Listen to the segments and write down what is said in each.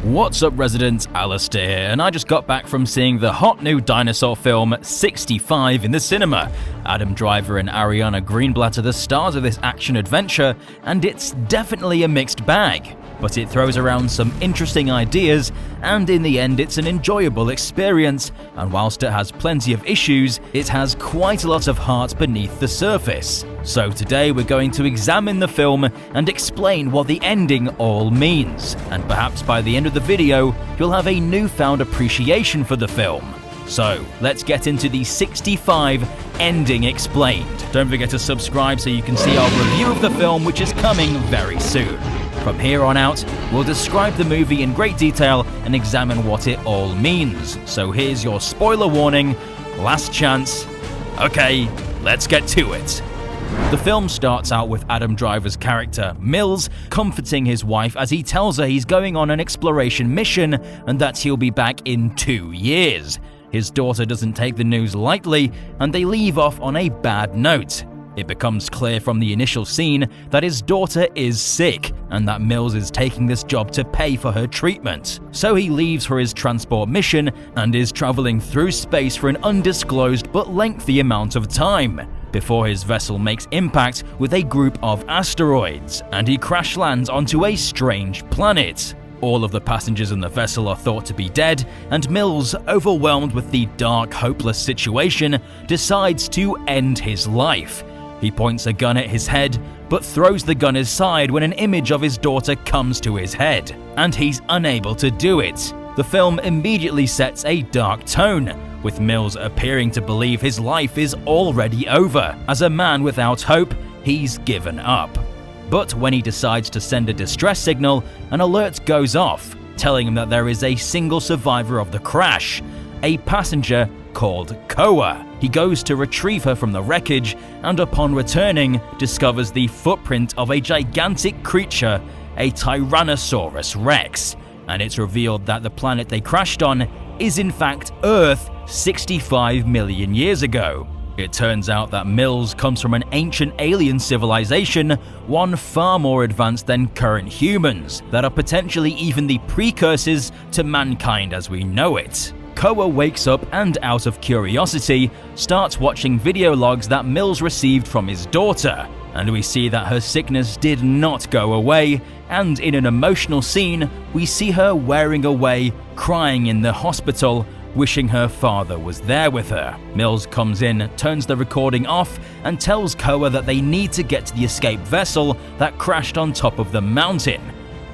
What's up residents, Alistair here, and I just got back from seeing the hot new dinosaur film 65 in the cinema. Adam Driver and Ariana Greenblatt are the stars of this action-adventure, and it's definitely a mixed bag. But it throws around some interesting ideas, and in the end it's an enjoyable experience, and whilst it has plenty of issues, it has quite a lot of heart beneath the surface. So today we're going to examine the film and explain what the ending all means, and perhaps by the end of the video, you'll have a newfound appreciation for the film. So, let's get into the 65 ending explained. Don't forget to subscribe so you can see our review of the film, which is coming very soon. From here on out, we'll describe the movie in great detail and examine what it all means. So here's your spoiler warning, last chance. Okay, let's get to it. The film starts out with Adam Driver's character, Mills, comforting his wife as he tells her he's going on an exploration mission and that he'll be back in 2 years. His daughter doesn't take the news lightly, and they leave off on a bad note. It becomes clear from the initial scene that his daughter is sick, and that Mills is taking this job to pay for her treatment. So he leaves for his transport mission and is traveling through space for an undisclosed but lengthy amount of time, before his vessel makes impact with a group of asteroids, and he crash lands onto a strange planet. All of the passengers in the vessel are thought to be dead, and Mills, overwhelmed with the dark, hopeless situation, decides to end his life. He points a gun at his head, but throws the gun aside when an image of his daughter comes to his head, and he's unable to do it. The film immediately sets a dark tone, with Mills appearing to believe his life is already over. As a man without hope, he's given up. But when he decides to send a distress signal, an alert goes off, telling him that there is a single survivor of the crash, a passenger called Kaale. He goes to retrieve her from the wreckage, and upon returning, discovers the footprint of a gigantic creature, a Tyrannosaurus Rex, and it's revealed that the planet they crashed on is in fact Earth 65 million years ago. It turns out that Mills comes from an ancient alien civilization, one far more advanced than current humans, that are potentially even the precursors to mankind as we know it. Kaale wakes up and, out of curiosity, starts watching video logs that Mills received from his daughter, and we see that her sickness did not go away, and in an emotional scene, we see her wearing away, crying in the hospital, wishing her father was there with her. Mills comes in, turns the recording off, and tells Kaale that they need to get to the escape vessel that crashed on top of the mountain.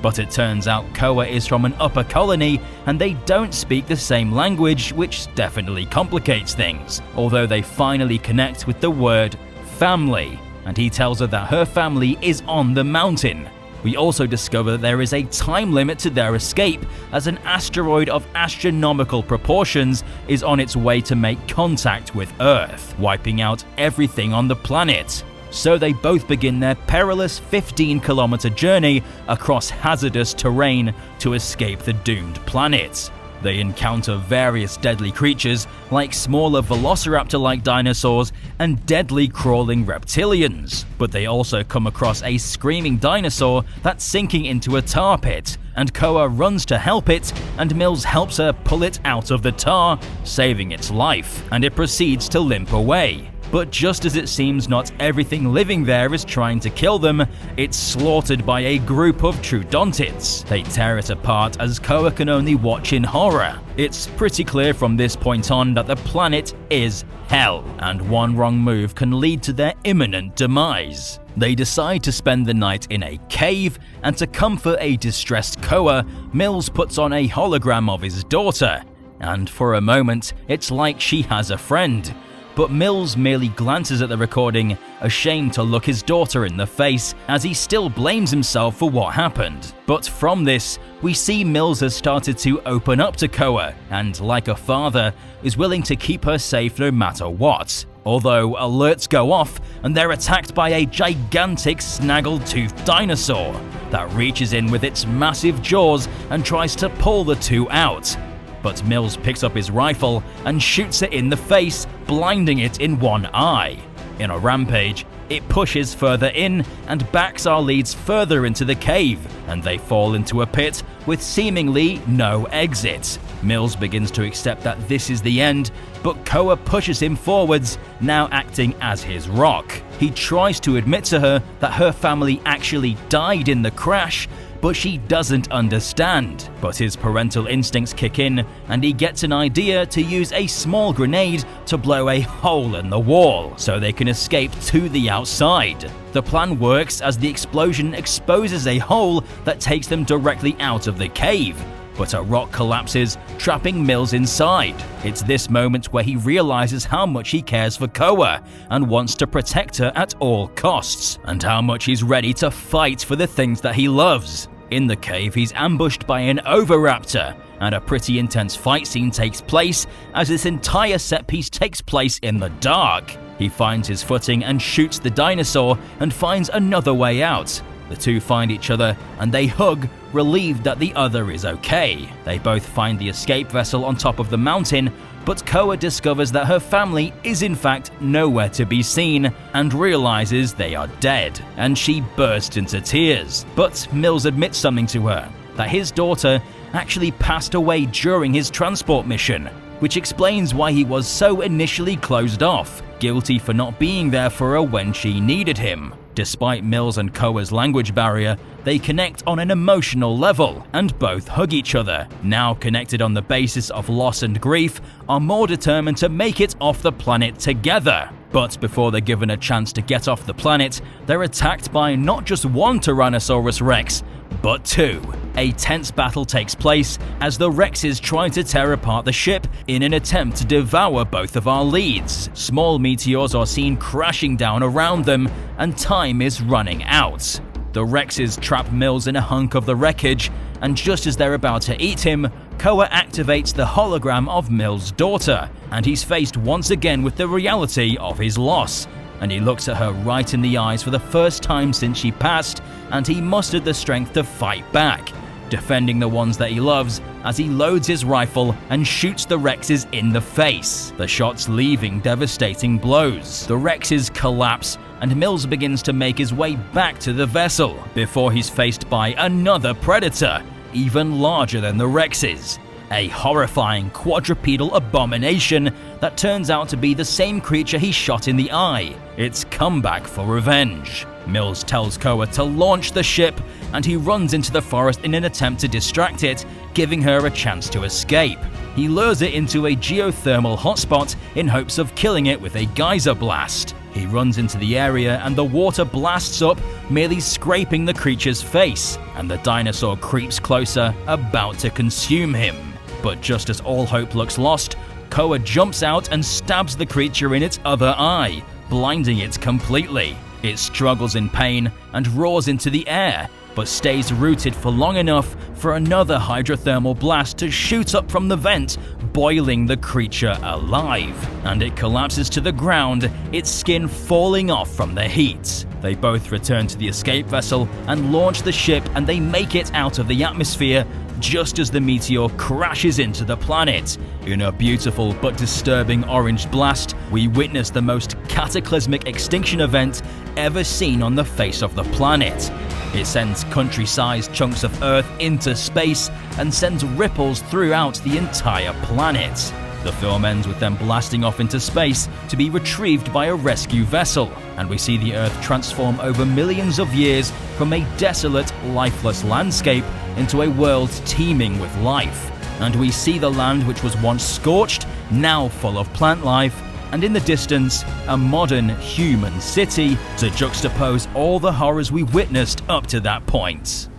But it turns out Kaale is from an upper colony, and they don't speak the same language, which definitely complicates things, although they finally connect with the word family, and he tells her that her family is on the mountain. We also discover that there is a time limit to their escape, as an asteroid of astronomical proportions is on its way to make contact with Earth, wiping out everything on the planet. So they both begin their perilous 15-kilometer journey across hazardous terrain to escape the doomed planet. They encounter various deadly creatures like smaller velociraptor-like dinosaurs and deadly crawling reptilians. But they also come across a screaming dinosaur that's sinking into a tar pit, and Kaale runs to help it, and Mills helps her pull it out of the tar, saving its life, and it proceeds to limp away. But just as it seems not everything living there is trying to kill them, it's slaughtered by a group of troodontids. They tear it apart as Kaale can only watch in horror. It's pretty clear from this point on that the planet is hell, and one wrong move can lead to their imminent demise. They decide to spend the night in a cave, and to comfort a distressed Kaale, Mills puts on a hologram of his daughter. And for a moment, it's like she has a friend. But Mills merely glances at the recording, ashamed to look his daughter in the face, as he still blames himself for what happened. But from this, we see Mills has started to open up to Kaale, and like a father, is willing to keep her safe no matter what. Although alerts go off, and they're attacked by a gigantic snaggle-toothed dinosaur that reaches in with its massive jaws and tries to pull the two out. But Mills picks up his rifle and shoots it in the face, blinding it in one eye. In a rampage, it pushes further in and backs our leads further into the cave, and they fall into a pit with seemingly no exit. Mills begins to accept that this is the end, but Koa pushes him forwards, now acting as his rock. He tries to admit to her that her family actually died in the crash, but she doesn't understand. But his parental instincts kick in, and he gets an idea to use a small grenade to blow a hole in the wall so they can escape to the outside. The plan works as the explosion exposes a hole that takes them directly out of the cave, but a rock collapses, trapping Mills inside. It's this moment where he realizes how much he cares for Koa and wants to protect her at all costs, and how much he's ready to fight for the things that he loves. In the cave, he's ambushed by an oviraptor, and a pretty intense fight scene takes place as this entire set piece takes place in the dark. He finds his footing and shoots the dinosaur and finds another way out. The two find each other and they hug, relieved that the other is okay. They both find the escape vessel on top of the mountain, but Koa discovers that her family is in fact nowhere to be seen and realizes they are dead, and she bursts into tears. But Mills admits something to her, that his daughter actually passed away during his transport mission, which explains why he was so initially closed off, guilty for not being there for her when she needed him. Despite Mills and Koa's language barrier, they connect on an emotional level and both hug each other. Now connected on the basis of loss and grief, are more determined to make it off the planet together. But before they're given a chance to get off the planet, they're attacked by not just one Tyrannosaurus Rex, but two. A tense battle takes place as the Rexes try to tear apart the ship in an attempt to devour both of our leads. Small meteors are seen crashing down around them, and time is running out. The Rexes trap Mills in a hunk of the wreckage, and just as they're about to eat him, Koa activates the hologram of Mills' daughter, and he's faced once again with the reality of his loss. And he looks at her right in the eyes for the first time since she passed, and he mustered the strength to fight back, defending the ones that he loves as he loads his rifle and shoots the Rexes in the face, the shots leaving devastating blows. The Rexes collapse, and Mills begins to make his way back to the vessel before he's faced by another predator, even larger than the Rexes. A horrifying quadrupedal abomination that turns out to be the same creature he shot in the eye. It's come back for revenge. Mills tells Koa to launch the ship, and he runs into the forest in an attempt to distract it, giving her a chance to escape. He lures it into a geothermal hotspot in hopes of killing it with a geyser blast. He runs into the area and the water blasts up, merely scraping the creature's face, and the dinosaur creeps closer, about to consume him. But just as all hope looks lost, Koa jumps out and stabs the creature in its other eye, blinding it completely. It struggles in pain and roars into the air, but stays rooted for long enough for another hydrothermal blast to shoot up from the vent, boiling the creature alive. And it collapses to the ground, its skin falling off from the heat. They both return to the escape vessel and launch the ship, and they make it out of the atmosphere just as the meteor crashes into the planet. In a beautiful but disturbing orange blast, we witness the most cataclysmic extinction event ever seen on the face of the planet. It sends country-sized chunks of Earth into space and sends ripples throughout the entire planet. The film ends with them blasting off into space to be retrieved by a rescue vessel, and we see the Earth transform over millions of years from a desolate, lifeless landscape into a world teeming with life. And we see the land which was once scorched, now full of plant life, and in the distance, a modern human city to juxtapose all the horrors we witnessed up to that point.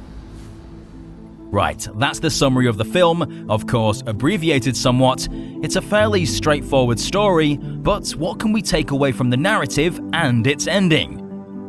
Right, that's the summary of the film, of course abbreviated somewhat. It's a fairly straightforward story, but what can we take away from the narrative and its ending?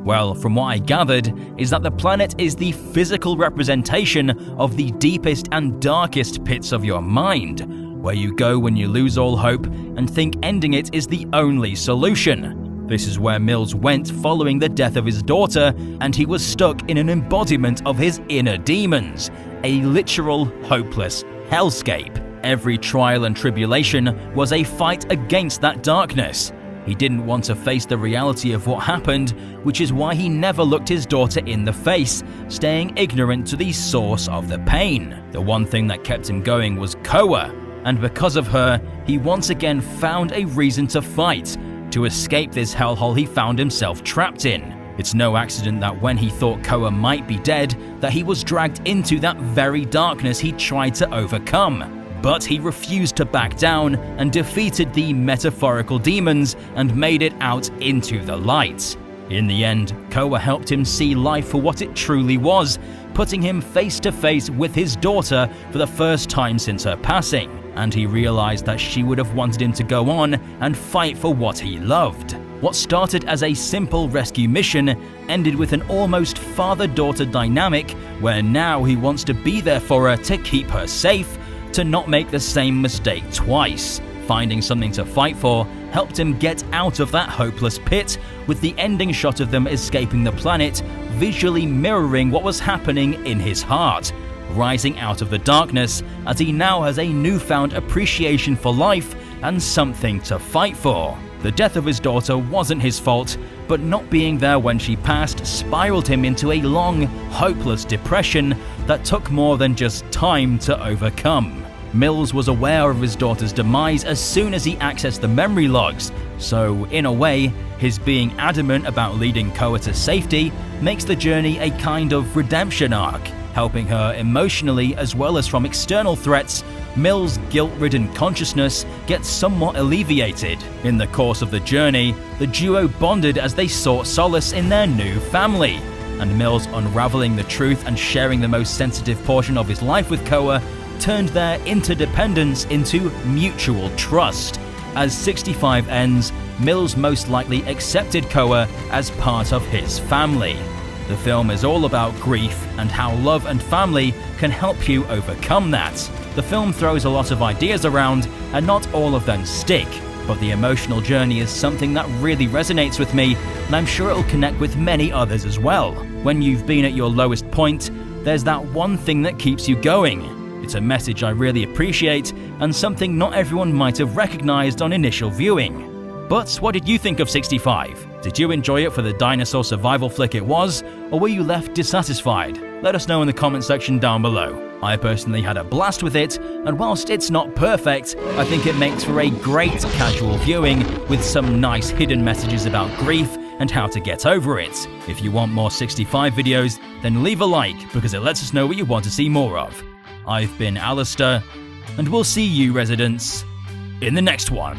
Well, from what I gathered, is that the planet is the physical representation of the deepest and darkest pits of your mind, where you go when you lose all hope and think ending it is the only solution. This is where Mills went following the death of his daughter, and he was stuck in an embodiment of his inner demons, a literal, hopeless hellscape. Every trial and tribulation was a fight against that darkness. He didn't want to face the reality of what happened, which is why he never looked his daughter in the face, staying ignorant to the source of the pain. The one thing that kept him going was Kaale, and because of her, he once again found a reason to fight, to escape this hellhole he found himself trapped in. It's no accident that when he thought Kaale might be dead, that he was dragged into that very darkness he tried to overcome. But he refused to back down and defeated the metaphorical demons and made it out into the light. In the end, Kaale helped him see life for what it truly was, putting him face to face with his daughter for the first time since her passing, and he realized that she would have wanted him to go on and fight for what he loved. What started as a simple rescue mission ended with an almost father-daughter dynamic, where now he wants to be there for her to keep her safe, to not make the same mistake twice. Finding something to fight for helped him get out of that hopeless pit, with the ending shot of them escaping the planet visually mirroring what was happening in his heart, rising out of the darkness as he now has a newfound appreciation for life and something to fight for. The death of his daughter wasn't his fault, but not being there when she passed spiraled him into a long, hopeless depression that took more than just time to overcome. Mills was aware of his daughter's demise as soon as he accessed the memory logs, so in a way, his being adamant about leading Kaale to safety makes the journey a kind of redemption arc, helping her emotionally as well as from external threats. Mills' guilt-ridden consciousness gets somewhat alleviated. In the course of the journey, the duo bonded as they sought solace in their new family, and Mills unraveling the truth and sharing the most sensitive portion of his life with Kaale turned their interdependence into mutual trust. As 65 ends, Mills most likely accepted Kaale as part of his family. The film is all about grief and how love and family can help you overcome that. The film throws a lot of ideas around, and not all of them stick, but the emotional journey is something that really resonates with me, and I'm sure it'll connect with many others as well. When you've been at your lowest point, there's that one thing that keeps you going. It's a message I really appreciate, and something not everyone might have recognized on initial viewing. But what did you think of 65? Did you enjoy it for the dinosaur survival flick it was, or were you left dissatisfied? Let us know in the comment section down below. I personally had a blast with it, and whilst it's not perfect, I think it makes for a great casual viewing with some nice hidden messages about grief and how to get over it. If you want more 65 videos, then leave a like because it lets us know what you want to see more of. I've been Alistair, and we'll see you residents in the next one.